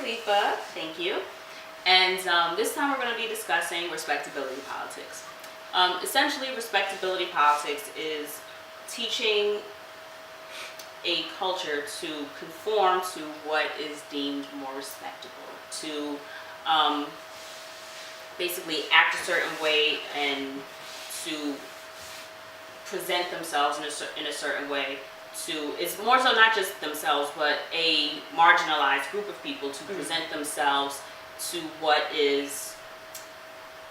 Khalifa. Thank you. And this time we're going to be discussing respectability politics. Essentially, respectability politics is teaching a culture to conform to what is deemed more respectable, to basically act a certain way and to present themselves in a certain way. It's more so not just themselves, but a marginalized group of people to present themselves to what is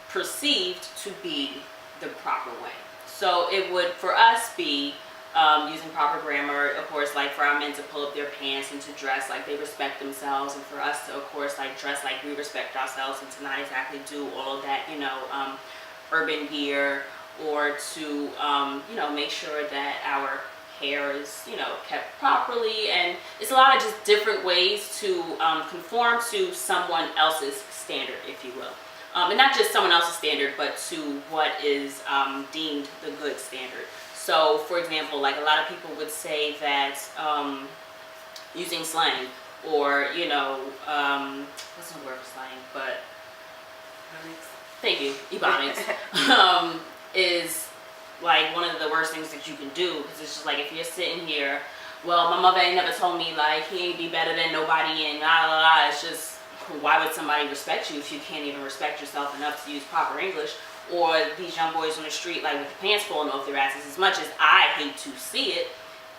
perceived to be the proper way. So it would, for us, be using proper grammar, of course, like for our men to pull up their pants and to dress like they respect themselves, and for us to, of course, like dress like we respect ourselves and to not exactly do all of that, urban gear, or to, make sure that our hair is, kept properly. And it's a lot of just different ways to conform to someone else's standard, if you will. And not just someone else's standard, but to what is deemed the good standard. So, for example, like a lot of people would say that using slang, or, what's the word for slang, but, thank you, Ebonics, is like one of the worst things that you can do, because it's just like, if you're sitting here, well, my mother ain't never told me like he ain't be better than nobody, and la la la. It's just, why would somebody respect you if you can't even respect yourself enough to use proper English? Or these young boys on the street like with the pants falling off their asses. As much as I hate to see it,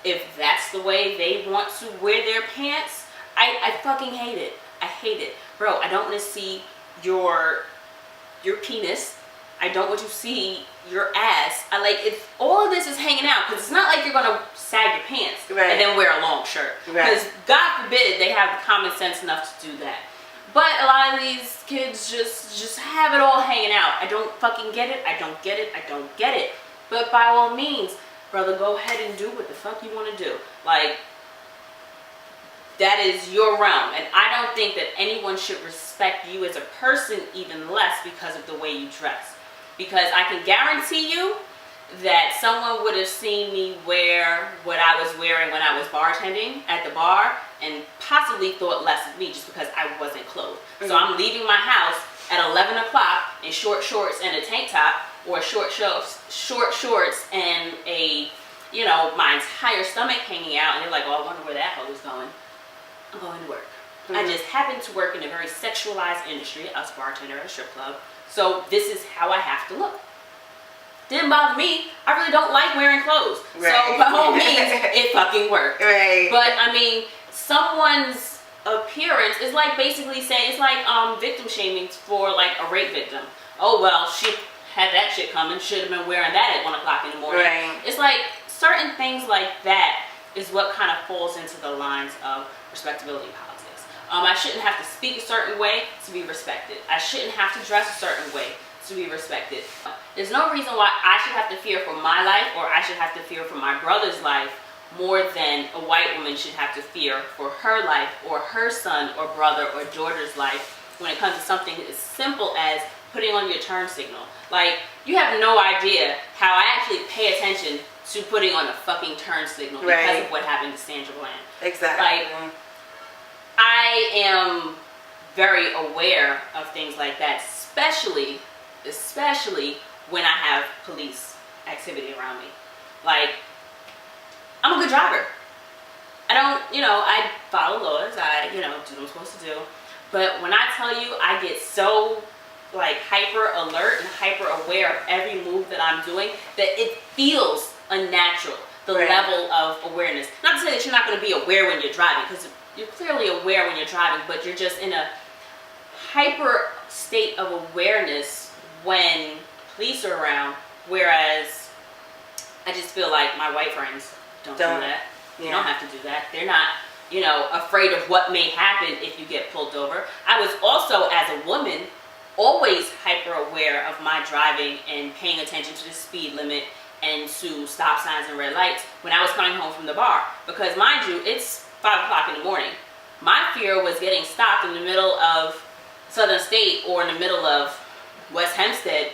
if that's the way they want to wear their pants, I fucking hate it. I hate it. Bro, I don't want to see your penis. I don't want to see your ass. If all of this is hanging out, because it's not like you're going to sag your pants and then wear a long shirt. Because God forbid they have the common sense enough to do that. But a lot of these kids just have it all hanging out. I don't fucking get it. I don't get it. I don't get it. But by all means, brother, go ahead and do what the fuck you want to do. Like, that is your realm. And I don't think that anyone should respect you as a person even less because of the way you dress. Because I can guarantee you that someone would have seen me wear what I was wearing when I was bartending at the bar and possibly thought less of me just because I wasn't clothed. So I'm leaving my house at 11 o'clock in short shorts and a tank top, or short shorts and a, my entire stomach hanging out, and they're like, oh, I wonder where that hoe is going. I'm going to work. I just happen to work in a very sexualized industry. I was a bartender at a strip club. So this is how I have to look. Didn't bother me. I really don't like wearing clothes. So by all means, it fucking worked. But I mean, someone's appearance is like basically saying, it's like victim shaming for like a rape victim. Oh, well, she had that shit coming. Should have been wearing that at 1 o'clock in the morning. It's like certain things like that is what kind of falls into the lines of respectability politics. I shouldn't have to speak a certain way to be respected. I shouldn't have to dress a certain way to be respected. There's no reason why I should have to fear for my life, or I should have to fear for my brother's life, more than a white woman should have to fear for her life, or her son or brother or daughter's life, when it comes to something as simple as putting on your turn signal. Like, you have no idea how I actually pay attention to putting on a fucking turn signal because of what happened to Sandra Bland. Like, I am very aware of things like that, especially when I have police activity around me. Like, I'm a good driver. I don't, I follow laws. I, do what I'm supposed to do. But when I tell you, I get so, like, hyper alert and hyper aware of every move that I'm doing that it feels unnatural, the level of awareness. Not to say that you're not going to be aware when you're driving, because you're clearly aware when you're driving, but you're just in a hyper state of awareness when police are around, whereas I just feel like my white friends don't do that. You don't have to do that. They're not, afraid of what may happen if you get pulled over. I was also, as a woman, always hyper aware of my driving and paying attention to the speed limit and to stop signs and red lights when I was coming home from the bar. Because mind you, it's 5 o'clock in the morning. My fear was getting stopped in the middle of Southern State or in the middle of West Hempstead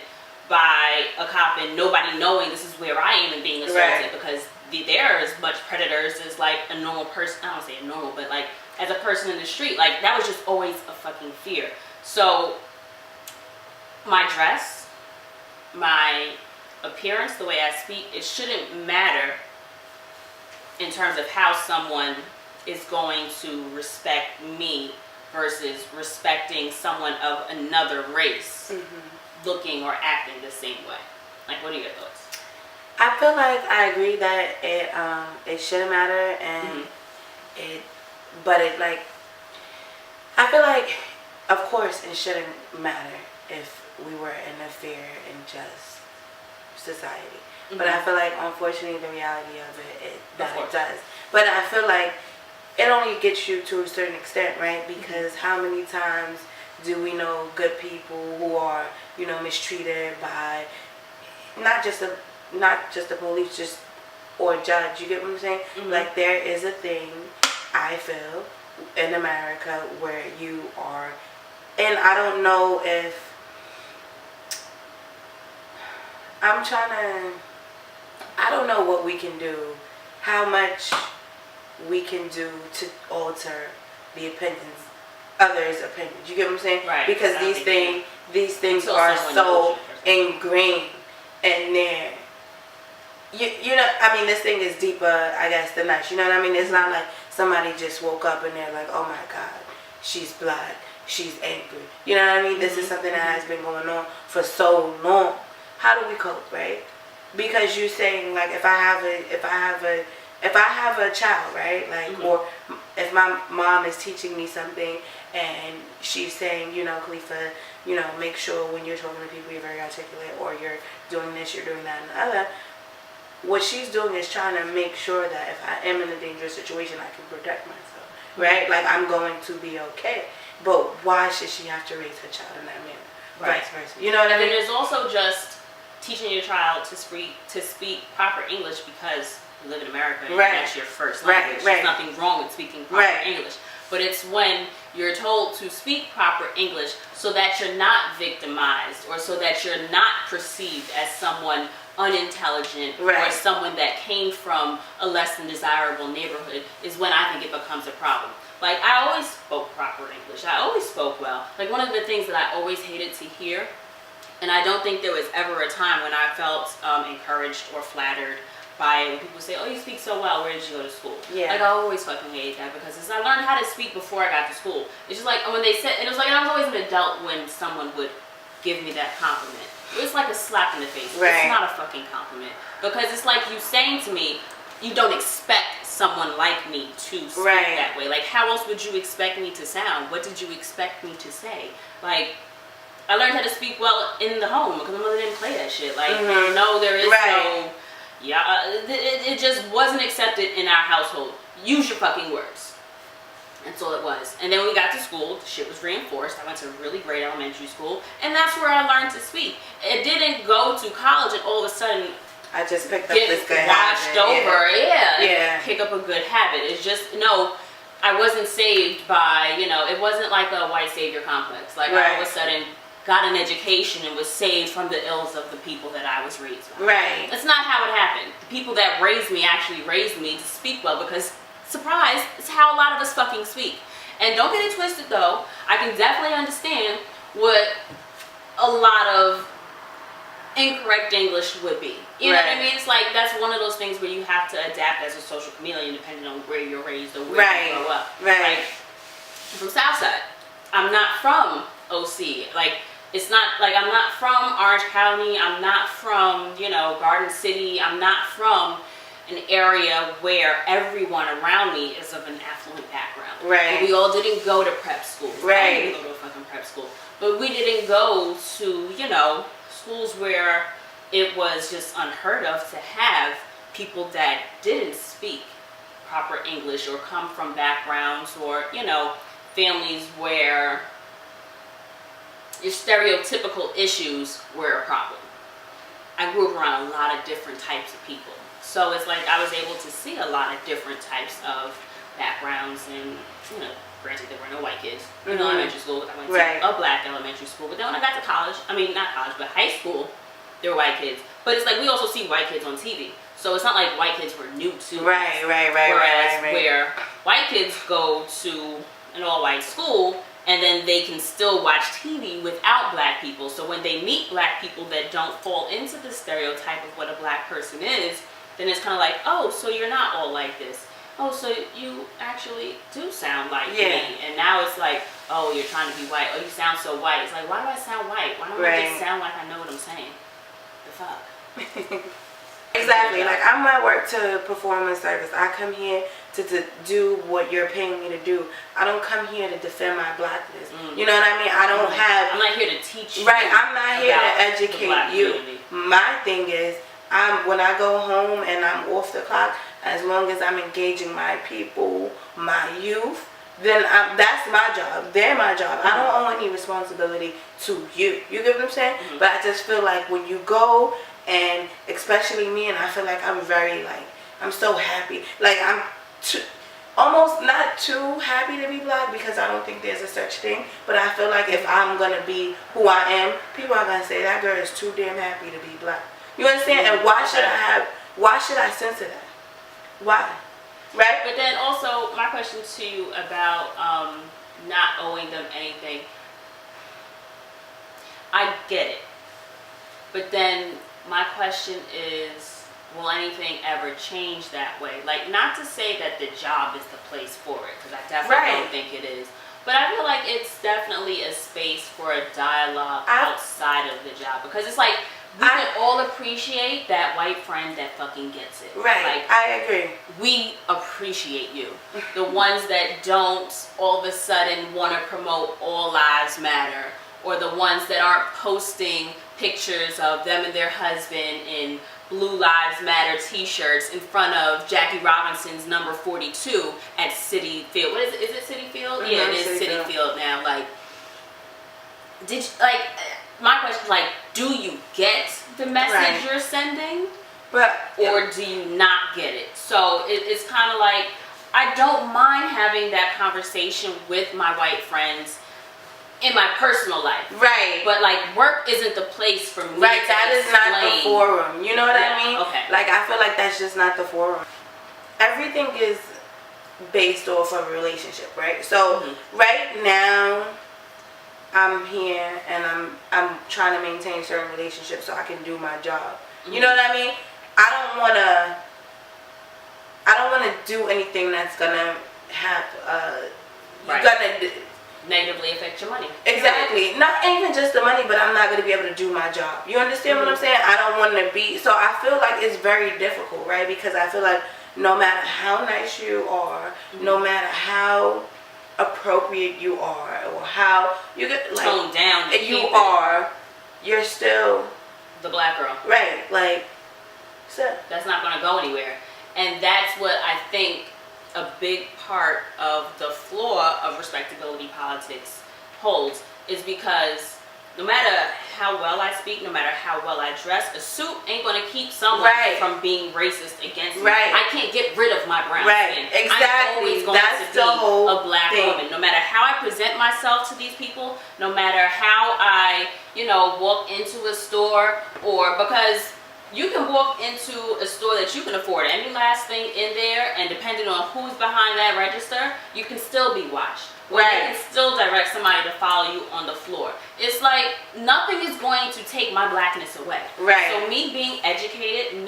by a cop and nobody knowing this is where I am and being assaulted, because they're as much predators as like a normal person. I don't say a normal, but like as a person in the street. Like that was just always a fucking fear. So my dress, my appearance, the way I speak, it shouldn't matter in terms of how someone is going to respect me versus respecting someone of another race looking or acting the same way. Like, what are your thoughts? I feel like I agree that it shouldn't matter, and I feel like, of course, it shouldn't matter if we were in a fair and just society. But I feel like, unfortunately, the reality of it does. But I feel like it only gets you to a certain extent, right? Because how many times do we know good people who are, you know, mistreated by not just the police, or judge? You get what I'm saying? Like, there is a thing, I feel, in America where you are, and I don't know if I don't know what we can do, how much we can do to alter the opinions, others' opinions. You get what I'm saying? Right. Because these things are so ingrained in there. You know, I mean, this thing is deeper, I guess, than us. You know what I mean? It's not like somebody just woke up and they're like, oh my God, she's black, she's angry. You know what I mean? This is something that has been going on for so long. How do we cope, right? Because you're saying, like, if I have a child, right? Like, or if my mom is teaching me something and she's saying, you know, Khalifa, you know, make sure when you're talking to people you're very articulate, or you're doing this, you're doing that, and the other. What she's doing is trying to make sure that if I am in a dangerous situation, I can protect myself, right? Like, I'm going to be okay. But why should she have to raise her child in that manner? Right. Vice versa. You know what I mean? And there's also just teaching your child to speak proper English because you live in America and that's your first language. There's nothing wrong with speaking proper English. But it's when you're told to speak proper English so that you're not victimized, or so that you're not perceived as someone unintelligent or someone that came from a less than desirable neighborhood, is when I think it becomes a problem. Like, I always spoke proper English. I always spoke well. Like, one of the things that I always hated to hear, and I don't think there was ever a time when I felt encouraged or flattered by it, when people say, oh, you speak so well, where did you go to school? Like, I always fucking hated that, because I learned how to speak before I got to school. It's just like, when they said, and it was like, and I was always an adult when someone would give me that compliment. It's like a slap in the face. It's not a fucking compliment. Because it's like you saying to me, you don't expect someone like me to speak that way. Like, how else would you expect me to sound? What did you expect me to say? Like, I learned how to speak well in the home because my mother didn't play that shit. Like, no, there is no, it just wasn't accepted in our household. Use your fucking words. That's all it was. And then when we got to school, the shit was reinforced. I went to a really great elementary school, and that's where I learned to speak. It didn't go to college and all of a sudden I just picked up this good habit. Pick up a good habit. It's just, no, I wasn't saved by, you know, it wasn't like a white savior complex. Like, I all of a sudden got an education and was saved from the ills of the people that I was raised by. That's not how it happened. The people that raised me actually raised me to speak well, because, surprise, it's how a lot of us fucking speak. And don't get it twisted, though. I can definitely understand what a lot of incorrect English would be. You know what I mean? It's like, that's one of those things where you have to adapt as a social chameleon depending on where you're raised or where you grow up. Like, I'm from Southside. I'm not from OC. Like, it's not like, I'm not from Orange County. I'm not from, you know, Garden City. I'm not from an area where everyone around me is of an affluent background. And we all didn't go to prep schools. I didn't go to a fucking prep school. But we didn't go to, you know, schools where it was just unheard of to have people that didn't speak proper English or come from backgrounds or, you know, families where your stereotypical issues were a problem. I grew up around a lot of different types of people. So it's like I was able to see a lot of different types of backgrounds, and, you know, granted there were no white kids in elementary school. I went to a black elementary school. But then when I got to college, I mean, not college, but high school, there were white kids. But it's like we also see white kids on TV. So it's not like white kids were new to it. Right. Whereas where white kids go to an all-white school and then they can still watch TV without black people. So when they meet black people that don't fall into the stereotype of what a black person is, then it's kind of like, oh, so you're not all like this. Oh, so you actually do sound like me. And now it's like, oh, you're trying to be white. Oh, you sound so white. It's like, why do I sound white? Why don't I just sound like I know what I'm saying? The fuck? Exactly. Like, I'm at work to perform a service. I come here to do what you're paying me to do. I don't come here to defend my blackness. You know what I mean? I don't have... I'm not here to teach you. Right. I'm not here to educate you. Community. My thing is, when I go home and I'm off the clock, as long as I'm engaging my people, my youth, then that's my job. They're my job. I don't owe any responsibility to you. You get what I'm saying? But I just feel like when you go, and especially me, and I feel like I'm very, like, I'm so happy. Like, I'm almost not too happy to be black, because I don't think there's a such thing. But I feel like if I'm going to be who I am, people are going to say, that girl is too damn happy to be black. You understand? And why should I censor that? Why? Right? But then also, my question to you about not owing them anything. I get it. But then my question is, will anything ever change that way? Like, not to say that the job is the place for it, because I definitely don't think it is. But I feel like it's definitely a space for a dialogue outside of the job. Because it's like, we can all appreciate that white friend that fucking gets it. Right. Like, I agree. We appreciate you. The ones that don't all of a sudden want to promote all lives matter, or the ones that aren't posting pictures of them and their husband in Blue Lives Matter t-shirts in front of Jackie Robinson's number 42 at Citi Field. What is it? Is it Citi Field? Mm-hmm. Yeah, it is Citi Field now. Like, my question is, like, do you get the message you're sending? Or do you not get it? So it's kind of like, I don't mind having that conversation with my white friends in my personal life. Right. But, like, work isn't the place for me to that is not the forum. You know what I mean? Okay. Like, I feel like that's just not the forum. Everything is based off of a relationship, right? So, right now, I'm here and I'm trying to maintain certain relationships so I can do my job. You know what I mean? I don't wanna do anything that's gonna have negatively affect your money. Exactly. Not even just the money, but I'm not going to be able to do my job. You understand what I'm saying? I don't want to be... So I feel like it's very difficult, right? Because I feel like no matter how nice you are, no matter how appropriate you are, or how you get, like, toned down, you're still the black girl. Right. Like, so that's not going to go anywhere. And that's what I think a big part of the flaw of respectability politics holds, is because no matter how well I speak, no matter how well I dress, a suit ain't going to keep someone from being racist against me. I can't get rid of my brown skin. Exactly. I'm always going to be a black woman. No matter how I present myself to these people, no matter how I, walk into a store, or because you can walk into a store that you can afford any last thing in there, and depending on who's behind that register, you can still be watched. Or they can still direct somebody to follow you on the floor. It's like, nothing is going to take my blackness away. So me being educated,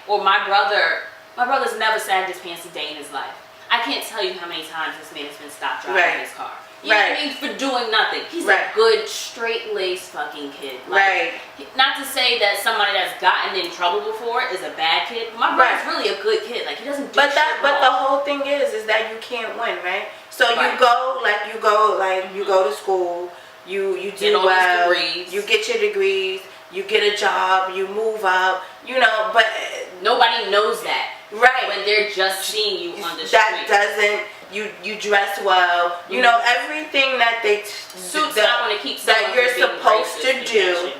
or my brother's never sagged his pants a day in his life. I can't tell you how many times this man has been stopped driving his car. You know what I mean? For doing nothing. He's a good, straight-laced fucking kid. Not to say that somebody that's gotten in trouble before is a bad kid. But my brother's really a good kid. Like, he doesn't do shit wrong. But the whole thing is that you can't win, right? So you go to school, you do well, you get your degrees, you get a job, you move up, but nobody knows that. When they're just seeing you on the street. That doesn't... You dress well, everything that suits not going to keep that you're supposed to do,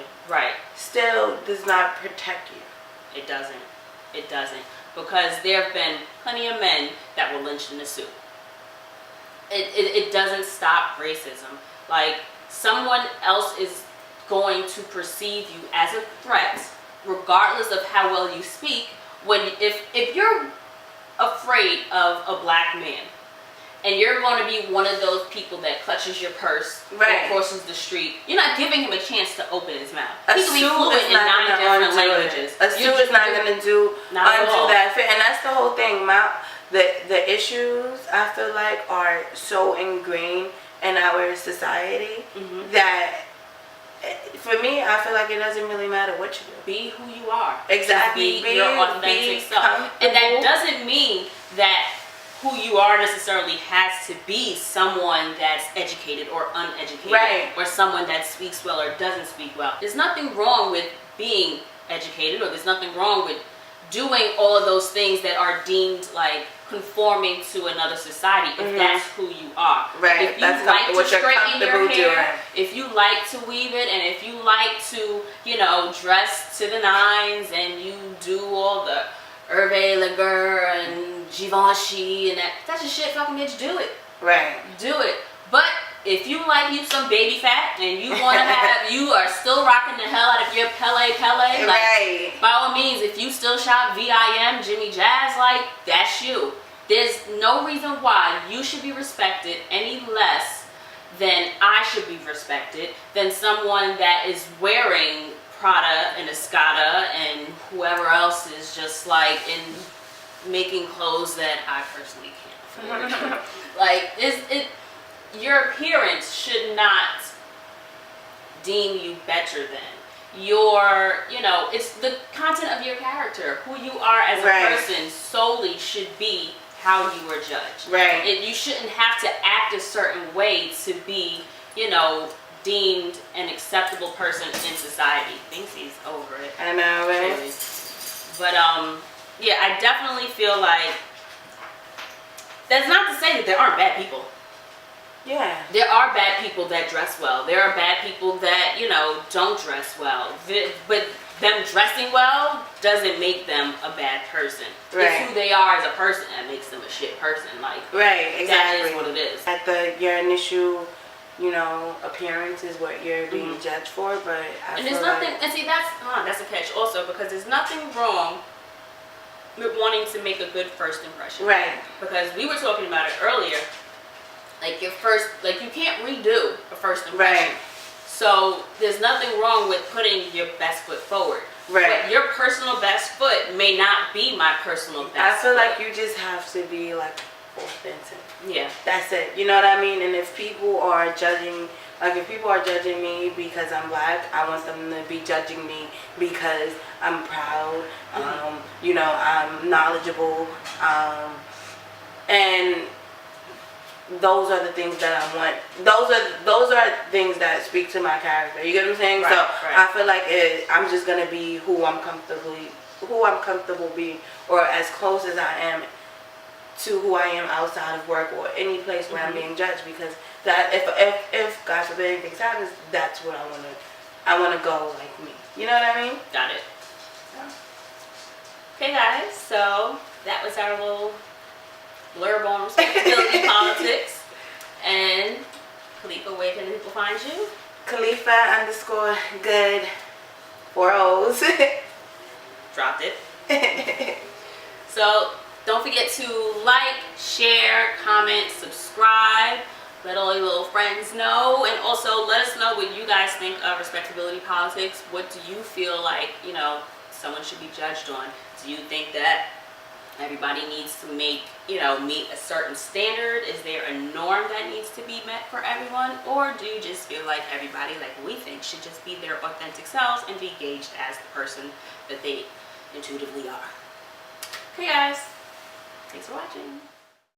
still does not protect you. It doesn't, because there have been plenty of men that were lynched in a suit. It doesn't stop racism. Like, someone else is going to perceive you as a threat, regardless of how well you speak, if you're afraid of a black man, and you're going to be one of those people that clutches your purse Right. or crosses the street, you're not giving him a chance to open his mouth. A He can be suit fluent is in not 9 gonna different undo languages. it. A suit is not going to undo all. that fit, and that's the whole thing. The issues I feel like are so ingrained in our society that for me, I feel like it doesn't really matter what you do. Be who you are. Exactly. Just be your authentic self. And that doesn't mean that who you are necessarily has to be someone that's educated or uneducated, right, or someone that speaks well or doesn't speak well. There's nothing wrong with being educated, or there's nothing wrong with doing all of those things that are deemed like conforming to another society, if that's who you are. Right. If you that's like to what you're straighten your comfortable hair, doing. if you like to weave it, and if you like to, dress to the nines, and you do all the Hervé Leger and Givenchy and that's your shit, fucking bitch, do it. Right. Do it. But if you like you some baby fat and you want to have, you are still rocking the hell out of your Pele, like, right, by all means, if you still shop VIM, Jimmy Jazz, like, that's you. There's no reason why you should be respected any less than I should be respected, than someone that is wearing Prada and Escada and whoever else is just like in making clothes that I personally can't afford. Like, your appearance should not deem you better than. It's the content of your character. Who you are as a person solely should be how you are judged. Right. You shouldn't have to act a certain way to be, deemed an acceptable person in society. Thinks he's over it. I know, right? Really. But yeah, I definitely feel like that's not to say that there aren't bad people. Yeah. There are bad people that dress well. There are bad people that, don't dress well. But them dressing well doesn't make them a bad person. Right. It's who they are as a person that makes them a shit person. Like, right, exactly. That is what it is. Your initial, appearance is what you're being judged for, but there's nothing, and see, that's a catch also, because there's nothing wrong with wanting to make a good first impression. Right. Because we were talking about it earlier. Like you can't redo a first impression. Right. So there's nothing wrong with putting your best foot forward. Right. But your personal best foot may not be my personal best foot. I feel like you just have to be like authentic. Yeah. That's it. You know what I mean? And if people are judging me because I'm black, I want them to be judging me because I'm proud, I'm knowledgeable, and those are the things that I want. Those are things that speak to my character. You get what I'm saying? Right, so right. I feel like I'm just gonna be who I'm comfortable being, or as close as I am to who I am outside of work or any place where I'm being judged. Because that if God forbid anything happens, that's what I wanna go like me. You know what I mean? Got it. Okay, guys. So that was our little blurb on respectability politics. And Khalifa, where can people find you? Khalifa_good 4 O's. Dropped it. So don't forget to like, share, comment, subscribe. Let all your little friends know, and also let us know what you guys think of respectability politics. What do you feel like someone should be judged on? Do you think that everybody needs to meet a certain standard? Is there a norm that needs to be met for everyone? Or do you just feel like everybody, like we think, should just be their authentic selves and be gauged as the person that they intuitively are? Okay, guys. Thanks for watching.